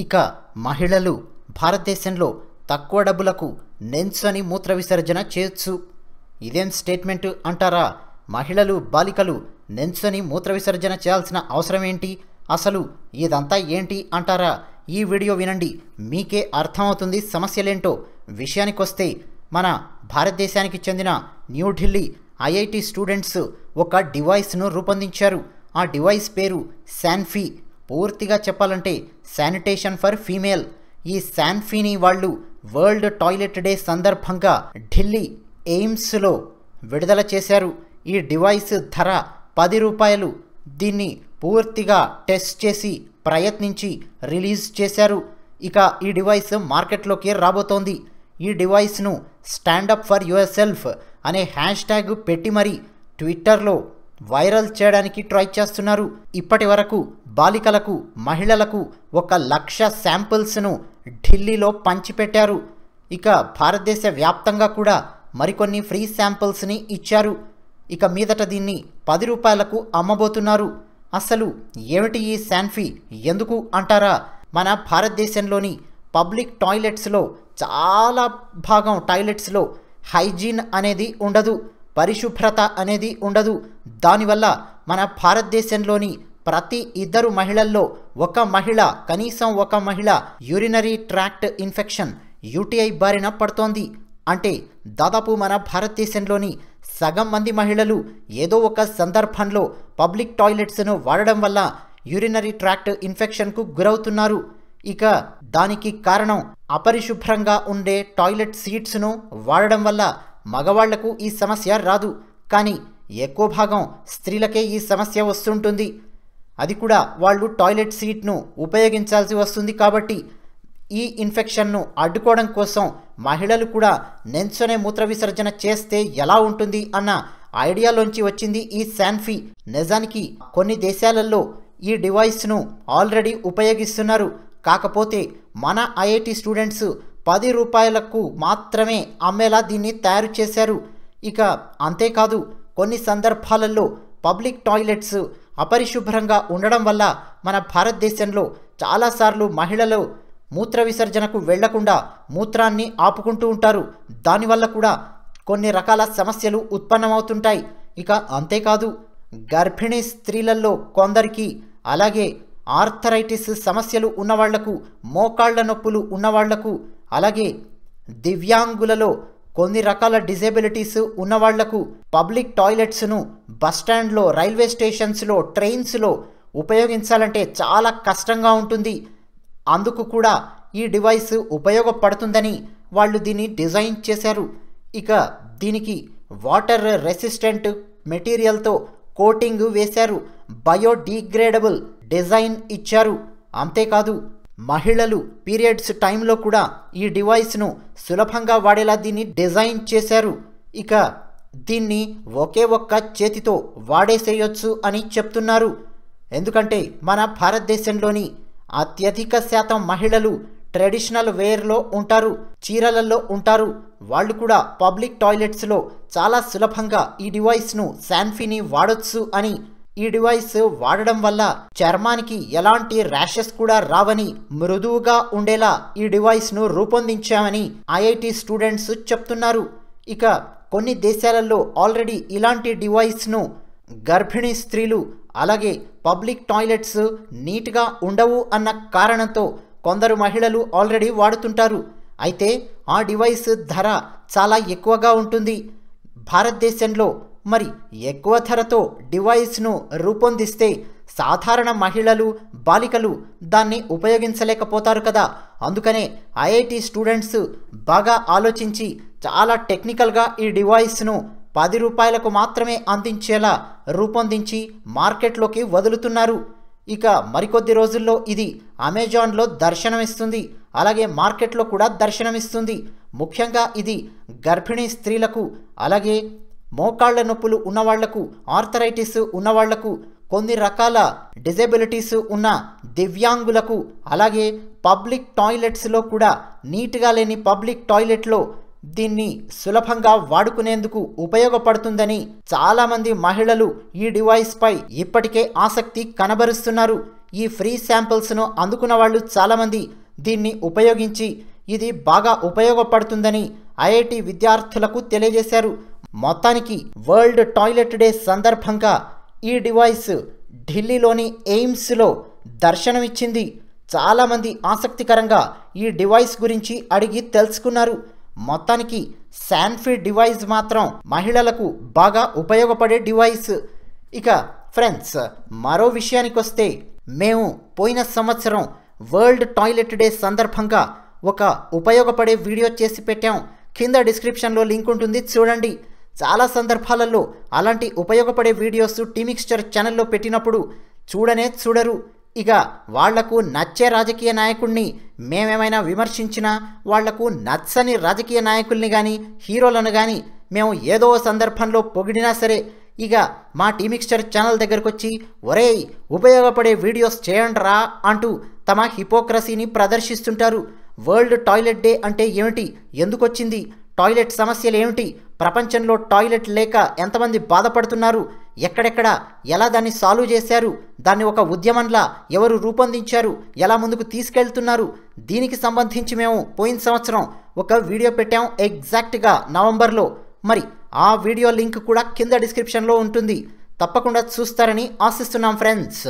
ఇక మహిళలు భారతదేశంలో తక్కువ డబ్బులకు నెంచని మూత్ర విసర్జన చేయొచ్చు. ఇదేం స్టేట్మెంట్ అంటారా? మహిళలు బాలికలు నెంచని మూత్ర విసర్జన చేయాల్సిన అవసరం ఏంటి, అసలు ఇదంతా ఏంటి అంటారా? ఈ వీడియో వినండి, మీకే అర్థమవుతుంది సమస్యలేంటో. విషయానికొస్తే మన భారతదేశానికి చెందిన న్యూఢిల్లీ ఐఐటి స్టూడెంట్స్ ఒక డివైస్ను రూపొందించారు. ఆ డివైస్ పేరు శాన్ఫీ. పూర్తిగా చెప్పాలంటే శానిటేషన్ ఫర్ ఫీమేల్. ఈ శాన్ఫీని వాళ్ళు వరల్డ్ టాయిలెట్ డే సందర్భంగా ఢిల్లీ ఎయిమ్స్లో విడుదల చేశారు. ఈ డివైస్ ధర 10 రూపాయలు. దీన్ని పూర్తిగా టెస్ట్ చేసి ప్రయత్నించి రిలీజ్ చేశారు. ఇక ఈ డివైస్ మార్కెట్లోకి రాబోతోంది. ఈ డివైస్ను స్టాండప్ ఫర్ యువర్ సెల్ఫ్ అనే హ్యాష్ ట్యాగ్ పెట్టి మరీ ట్విట్టర్లో వైరల్ చేయడానికి ట్రై చేస్తున్నారు. ఇప్పటి వరకు బాలికలకు మహిళలకు 1,00,000 శాంపిల్స్ను ఢిల్లీలో పంచిపెట్టారు. ఇక భారతదేశ వ్యాప్తంగా కూడా మరికొన్ని ఫ్రీ శాంపిల్స్ని ఇచ్చారు. ఇక మీదట దీన్ని 10 రూపాయలకు అమ్మబోతున్నారు. అసలు ఏమిటి ఈ శాన్ఫీ, ఎందుకు అంటారా? మన భారతదేశంలోని పబ్లిక్ టాయిలెట్స్లో చాలా భాగం టాయిలెట్స్లో హైజీన్ అనేది ఉండదు, పరిశుభ్రత అనేది ఉండదు. దానివల్ల మన భారతదేశంలోని ప్రతి 2 మహిళల్లో కనీసం ఒక మహిళ యూరినరీ ట్రాక్ట్ ఇన్ఫెక్షన్ యూటీఐ బారిన పడుతోంది. అంటే దాదాపు మన భారతదేశంలోని సగం మంది మహిళలు ఏదో ఒక సందర్భంలో పబ్లిక్ టాయిలెట్స్ను వాడడం వల్ల యూరినరీ ట్రాక్ట్ ఇన్ఫెక్షన్కు గురవుతున్నారు. ఇక దానికి కారణం అపరిశుభ్రంగా ఉండే టాయిలెట్ సీట్స్ను వాడడం వల్ల మగవాళ్లకు ఈ సమస్య రాదు, కానీ ఎక్కువ భాగం స్త్రీలకే ఈ సమస్య వస్తుంటుంది. అది కూడా వాళ్ళు టాయిలెట్ సీట్ను ఉపయోగించాల్సి వస్తుంది. కాబట్టి ఈ ఇన్ఫెక్షన్ను అడ్డుకోవడం కోసం మహిళలు కూడా నెంచొనే మూత్ర విసర్జన చేస్తే ఎలా ఉంటుంది అన్న ఐడియాలోంచి వచ్చింది ఈ శాన్ఫీ. నిజానికి కొన్ని దేశాలలో ఈ డివైస్ను ఆల్రెడీ ఉపయోగిస్తున్నారు. కాకపోతే మన ఐఐటి స్టూడెంట్స్ 10 రూపాయలకు మాత్రమే అమ్మేలా దీన్ని తయారు చేశారు. ఇక అంతేకాదు, కొన్ని సందర్భాలలో పబ్లిక్ టాయిలెట్స్ అపరిశుభ్రంగా ఉండడం వల్ల మన భారతదేశంలో చాలాసార్లు మహిళలు మూత్ర విసర్జనకు వెళ్లకుండా మూత్రాన్ని ఆపుకుంటూ ఉంటారు. దానివల్ల కూడా కొన్ని రకాల సమస్యలు ఉత్పన్నమవుతుంటాయి. ఇక అంతేకాదు, గర్భిణీ స్త్రీలలో కొందరికి, అలాగే ఆర్థరైటిస్ సమస్యలు ఉన్నవాళ్లకు, మోకాళ్ల నొప్పులు ఉన్నవాళ్లకు, అలాగే దివ్యాంగులలో కొన్ని రకాల డిజేబిలిటీస్ ఉన్నవాళ్లకు పబ్లిక్ టాయిలెట్స్ను బస్టాండ్లో, రైల్వే స్టేషన్స్లో, ట్రైన్స్లో ఉపయోగించాలంటే చాలా కష్టంగా ఉంటుంది. అందుకు కూడా ఈ డివైస్ ఉపయోగపడుతుందని వాళ్ళు దీన్ని డిజైన్ చేశారు. ఇక దీనికి వాటర్ రెసిస్టెంట్ మెటీరియల్తో కోటింగ్ వేశారు, బయోడిగ్రేడబుల్ డిజైన్ ఇచ్చారు. అంతేకాదు, మహిళలు పీరియడ్స్ టైంలో కూడా ఈ డివైస్ను సులభంగా వాడేలా దీన్ని డిజైన్ చేశారు. ఇక దీన్ని ఒకే ఒక్క చేతితో వాడేసేయొచ్చు అని చెప్తున్నారు. ఎందుకంటే మన భారతదేశంలోని అత్యధిక శాతం మహిళలు ట్రెడిషనల్ వేర్లో ఉంటారు, చీరలలో ఉంటారు. వాళ్ళు కూడా పబ్లిక్ టాయిలెట్స్లో చాలా సులభంగా ఈ డివైస్ను, శాన్ఫీని వాడొచ్చు అని, ఈ డివైస్ వాడడం వల్ల చర్మానికి ఎలాంటి ర్యాషెస్ కూడా రావని, మృదువుగా ఉండేలా ఈ డివైస్ను రూపొందించామని ఐఐటి స్టూడెంట్స్ చెప్తున్నారు. ఇక కొన్ని దేశాలలో ఆల్రెడీ ఇలాంటి డివైస్ను గర్భిణీ స్త్రీలు, అలాగే పబ్లిక్ టాయిలెట్స్ నీట్గా ఉండవు అన్న కారణంతో కొందరు మహిళలు ఆల్రెడీ వాడుతుంటారు. అయితే ఆ డివైస్ ధర చాలా ఎక్కువగా ఉంటుంది. భారతదేశంలో మరి ఎక్కువ ధరతో డివైస్ను రూపొందిస్తే సాధారణ మహిళలు, బాలికలు దాన్ని ఉపయోగించలేకపోతారు కదా. అందుకనే ఐఐటి స్టూడెంట్స్ బాగా ఆలోచించి చాలా టెక్నికల్గా ఈ డివైస్ను 10 రూపాయలకు మాత్రమే అందించేలా రూపొందించి మార్కెట్లోకి వదులుతున్నారు. ఇక మరికొద్ది రోజుల్లో ఇది అమెజాన్లో దర్శనమిస్తుంది, అలాగే మార్కెట్లో కూడా దర్శనమిస్తుంది. ముఖ్యంగా ఇది గర్భిణీ స్త్రీలకు, అలాగే మోకాళ్ల నొప్పులు ఉన్నవాళ్లకు, ఆర్థరైటిస్ ఉన్నవాళ్లకు, కొన్ని రకాల డిజేబిలిటీస్ ఉన్న దివ్యాంగులకు, అలాగే పబ్లిక్ టాయిలెట్స్లో కూడా నీట్గా లేని పబ్లిక్ టాయిలెట్లో దీన్ని సులభంగా వాడుకునేందుకు ఉపయోగపడుతుందని చాలామంది మహిళలు ఈ డివైస్ పై ఇప్పటికే ఆసక్తి కనబరుస్తున్నారు. ఈ ఫ్రీ శాంపిల్స్ను అందుకున్న వాళ్ళు చాలామంది దీన్ని ఉపయోగించి ఇది బాగా ఉపయోగపడుతుందని ఐఐటి విద్యార్థులకు తెలియజేశారు. మొత్తానికి వరల్డ్ టాయిలెట్ డే సందర్భంగా ఈ డివైస్ ఢిల్లీలోని ఎయిమ్స్లో దర్శనమిచ్చింది. చాలామంది ఆసక్తికరంగా ఈ డివైస్ గురించి అడిగి తెలుసుకున్నారు. మొత్తానికి శాన్ఫీ డివైస్ మాత్రం మహిళలకు బాగా ఉపయోగపడే డివైస్. ఇక ఫ్రెండ్స్, మరో విషయానికి వస్తే మేము పోయిన సంవత్సరం వరల్డ్ టాయిలెట్ డే సందర్భంగా ఒక ఉపయోగపడే వీడియో చేసి పెట్టాం. కింద డిస్క్రిప్షన్లో లింక్ ఉంటుంది, చూడండి. చాలా సందర్భాలలో అలాంటి ఉపయోగపడే వీడియోస్ టీమిక్స్చర్ ఛానల్లో పెట్టినప్పుడు చూడరు. ఇక వాళ్లకు నచ్చే రాజకీయ నాయకుడిని మేమేమైనా విమర్శించినా, వాళ్లకు నచ్చని రాజకీయ నాయకుల్ని కానీ హీరోలను కానీ మేము ఏదో సందర్భంలో పొగిడినా సరే ఇక మా టీమిక్స్చర్ ఛానల్ దగ్గరకు వచ్చి ఒరేయ్ ఉపయోగపడే వీడియోస్ చేయండిరా అంటూ తమ హిపోక్రసీని ప్రదర్శిస్తుంటారు. వరల్డ్ టాయిలెట్ డే అంటే ఏమిటి, ఎందుకు వచ్చింది, టాయిలెట్ సమస్యలు ఏమిటి, ప్రపంచంలో టాయిలెట్ లేక ఎంతమంది బాధపడుతున్నారు, ఎక్కడెక్కడ ఎలా దాన్ని సాల్వ్ చేశారు, దాన్ని ఒక ఉద్యమంలా ఎవరు రూపొందించారు, ఎలా ముందుకు తీసుకెళ్తున్నారు, దీనికి సంబంధించి మేము పోయిన సంవత్సరం ఒక వీడియో పెట్టాం ఎగ్జాక్ట్గా నవంబర్లో. మరి ఆ వీడియో లింక్ కూడా కింద డిస్క్రిప్షన్లో ఉంటుంది. తప్పకుండా చూస్తారని ఆశిస్తున్నాం ఫ్రెండ్స్.